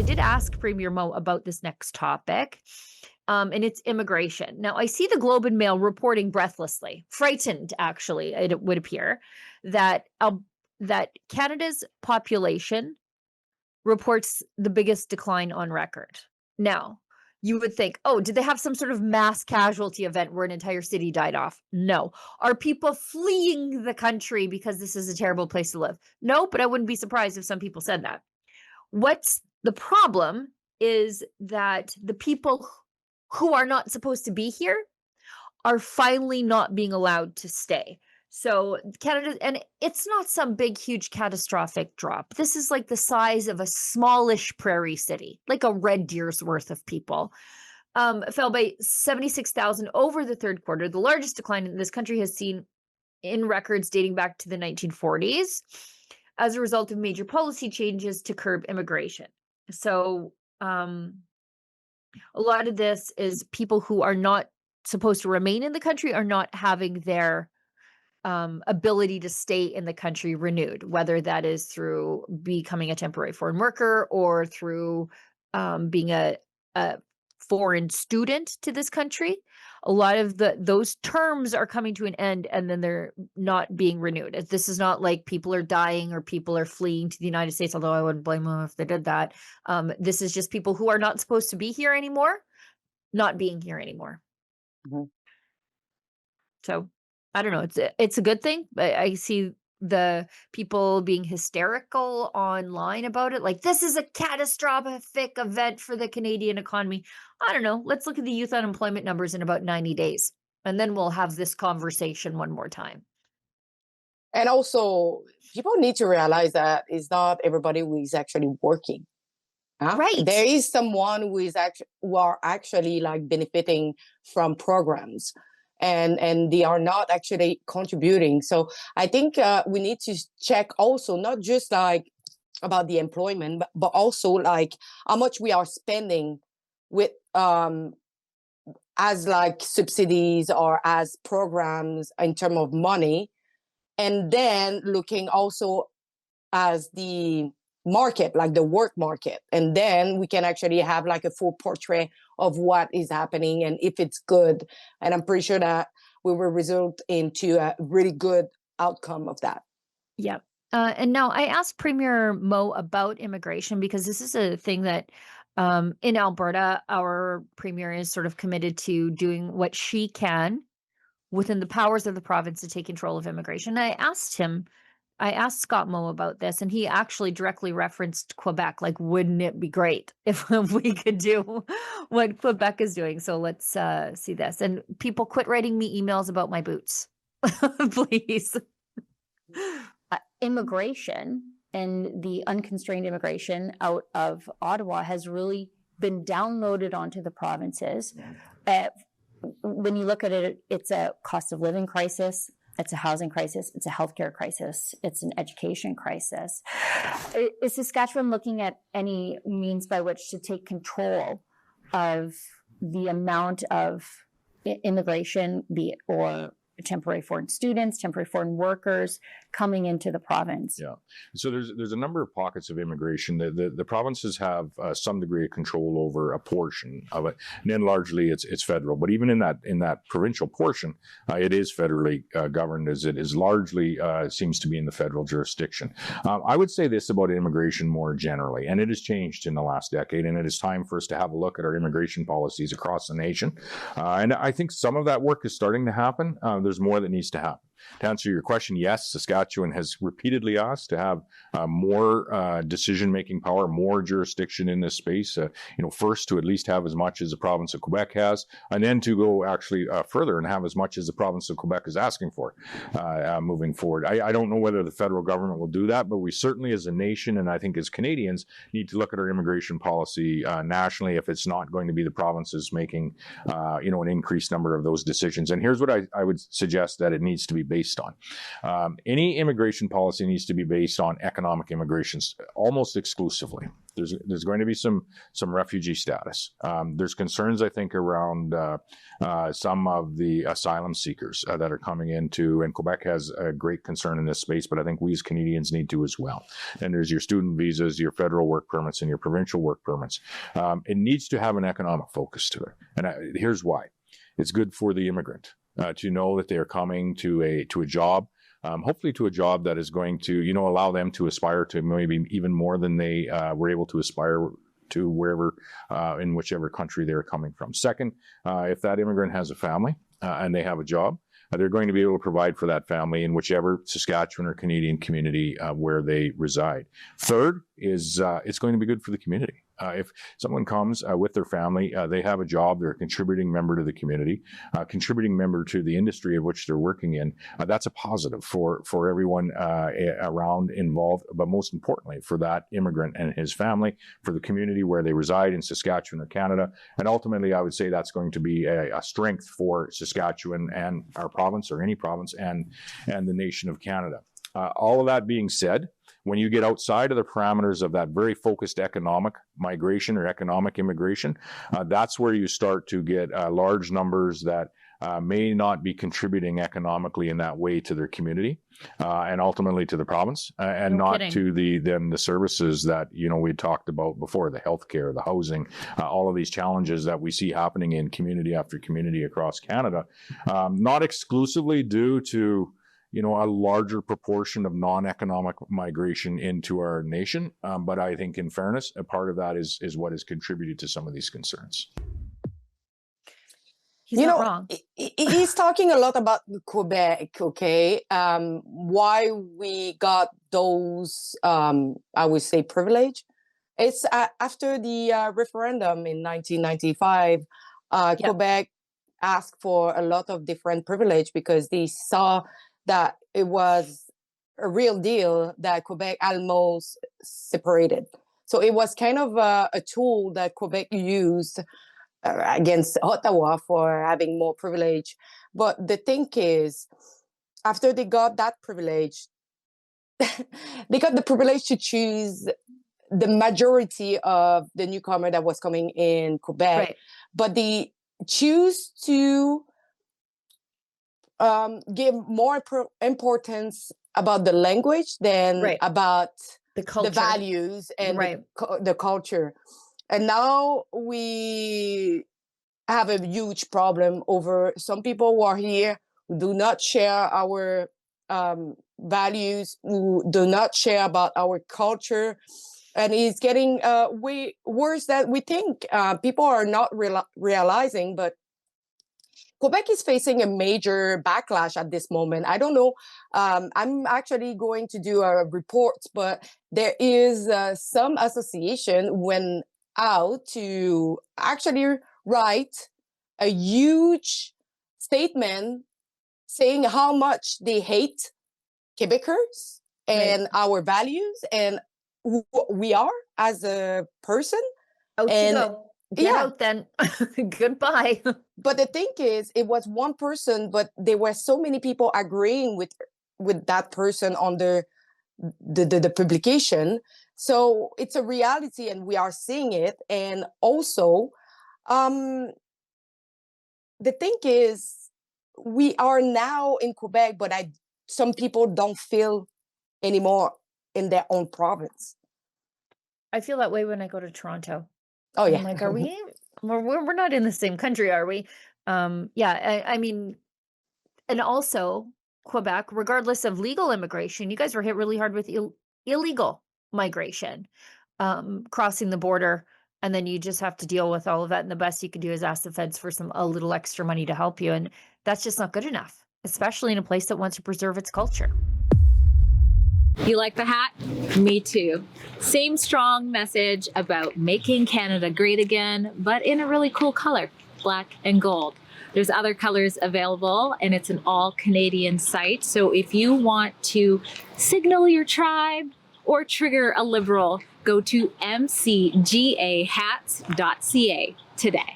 I did ask Premier Moe about this next topic, and it's immigration. Now, I see the Globe and Mail reporting breathlessly, frightened, actually, it would appear, that that Canada's population reports the biggest decline on record. Now, you would think, oh, did they have some sort of mass casualty event where an entire city died off? No. Are people fleeing the country because this is a terrible place to live? No, but I wouldn't be surprised if some people said that. What's the problem is that the people who are not supposed to be here are finally not being allowed to stay. So Canada, and it's not some big, huge catastrophic drop. This is like the size of a smallish prairie city, like a Red Deer's worth of people. Fell by 76,000 over the third quarter, the largest decline this country has seen in records dating back to the 1940s as a result of major policy changes to curb immigration. So a lot of this is people who are not supposed to remain in the country are not having their ability to stay in the country renewed, whether that is through becoming a temporary foreign worker or through being a foreign student to this country. A lot of those terms are coming to an end and then they're not being renewed. This is not like people are dying or people are fleeing to the United States, although I wouldn't blame them if they did that. This is just people who are not supposed to be here anymore, not being here anymore. Mhm. So I don't know. It's a good thing, but I see the people being hysterical online about it. Like, this is a catastrophic event for the Canadian economy. I don't know. Let's look at the youth unemployment numbers in about 90 days, and then we'll have this conversation one more time. And also, people need to realize that it's not everybody who is actually working. Right. There is someone who are actually like benefiting from programs, and they are not actually contributing. So I think we need to check also not just like about the employment, but also like how much we are spending with as like subsidies or as programs in terms of money, and then looking also as the market, like the work market, and then we can actually have like a full portrait of what is happening and if it's good. And I'm pretty sure that we will result into a really good outcome of that. Yeah. And now I asked Premier Moe about immigration because this is a thing that in Alberta, our premier is sort of committed to doing what she can within the powers of the province to take control of immigration. I asked Scott Moe about this, and he actually directly referenced Quebec. Like, wouldn't it be great if we could do what Quebec is doing? So let's see this. And people, quit writing me emails about my boots, please. Immigration and the unconstrained immigration out of Ottawa has really been downloaded onto the provinces. When you look at it, it's a cost of living crisis. It's a housing crisis. It's a healthcare crisis. It's an education crisis. Is Saskatchewan looking at any means by which to take control of the amount of immigration, be it or temporary foreign students, temporary foreign workers coming into the province? Yeah. So there's a number of pockets of immigration. The provinces have some degree of control over a portion of it, and then largely it's federal. But even in that provincial portion, it is federally governed, as it is largely seems to be in the federal jurisdiction. I would say this about immigration more generally, and it has changed in the last decade, and it is time for us to have a look at our immigration policies across the nation. And I think some of that work is starting to happen. There's more that needs to happen. To answer your question, yes, Saskatchewan has repeatedly asked to have more decision-making power, more jurisdiction in this space. First to at least have as much as the province of Quebec has, and then to go actually further and have as much as the province of Quebec is asking for moving forward. I don't know whether the federal government will do that, but we certainly as a nation, and I think as Canadians, need to look at our immigration policy nationally if it's not going to be the provinces making an increased number of those decisions. And here's what I would suggest that it needs to be based on. Any immigration policy needs to be based on economic immigration almost exclusively. There's going to be some refugee status. There's concerns, I think, around some of the asylum seekers that are coming into, and Quebec has a great concern in this space, but I think we as Canadians need to as well. And there's your student visas, your federal work permits, and your provincial work permits. It needs to have an economic focus to it. And here's why. It's good for the immigrant to know that they are coming to a job, hopefully to a job that is going to, allow them to aspire to maybe even more than they were able to aspire to wherever, in whichever country they're coming from. Second, if that immigrant has a family and they have a job, they're going to be able to provide for that family in whichever Saskatchewan or Canadian community where they reside. Third is it's going to be good for the community. If someone comes with their family, they have a job, they're a contributing member to the community, contributing member to the industry of which they're working in, that's a positive for everyone around involved, but most importantly for that immigrant and his family, for the community where they reside in Saskatchewan or Canada. And ultimately, I would say that's going to be a strength for Saskatchewan and our province, or any province, and the nation of Canada. All of that being said, when you get outside of the parameters of that very focused economic migration or economic immigration, that's where you start to get large numbers that may not be contributing economically in that way to their community and ultimately to the province, and No not kidding. to the services that we talked about before, the healthcare, the housing, all of these challenges that we see happening in community after community across Canada, not exclusively due to a larger proportion of non-economic migration into our nation. But I think in fairness, a part of that is what has contributed to some of these concerns. He's not wrong. He's talking a lot about Quebec, okay? Why we got those, I would say, privilege. It's after the referendum in 1995, Quebec asked for a lot of different privilege because they saw that it was a real deal that Quebec almost separated. So it was kind of a tool that Quebec used against Ottawa for having more privilege. But the thing is, after they got that privilege, they got the privilege to choose the majority of the newcomer that was coming in Quebec. Right. But they choose to give more importance about the language than about the culture, the values, and the culture. And now we have a huge problem over some people who are here who do not share our values, who do not share about our culture. And it's getting way worse than we think. People are not realizing, but Quebec is facing a major backlash at this moment. I don't know. I'm actually going to do a report, but there is some association went out to actually write a huge statement saying how much they hate Quebecers and our values and who we are as a person. Out you go. Get out then. Goodbye. But the thing is, it was one person, but there were so many people agreeing with that person on the publication. So it's a reality, and we are seeing it. And also, the thing is, we are now in Quebec, but some people don't feel anymore in their own province. I feel that way when I go to Toronto. Oh yeah. I'm like, are we? We're not in the same country, are we? I mean, and also Quebec, regardless of legal immigration, you guys were hit really hard with illegal migration, crossing the border, and then you just have to deal with all of that. And the best you can do is ask the feds for a little extra money to help you, and that's just not good enough, especially in a place that wants to preserve its culture. You like the hat? Me too. Same strong message about making Canada great again, but in a really cool color, black and gold. There's other colors available, and it's an all Canadian site. So if you want to signal your tribe or trigger a Liberal, go to mcgahats.ca today.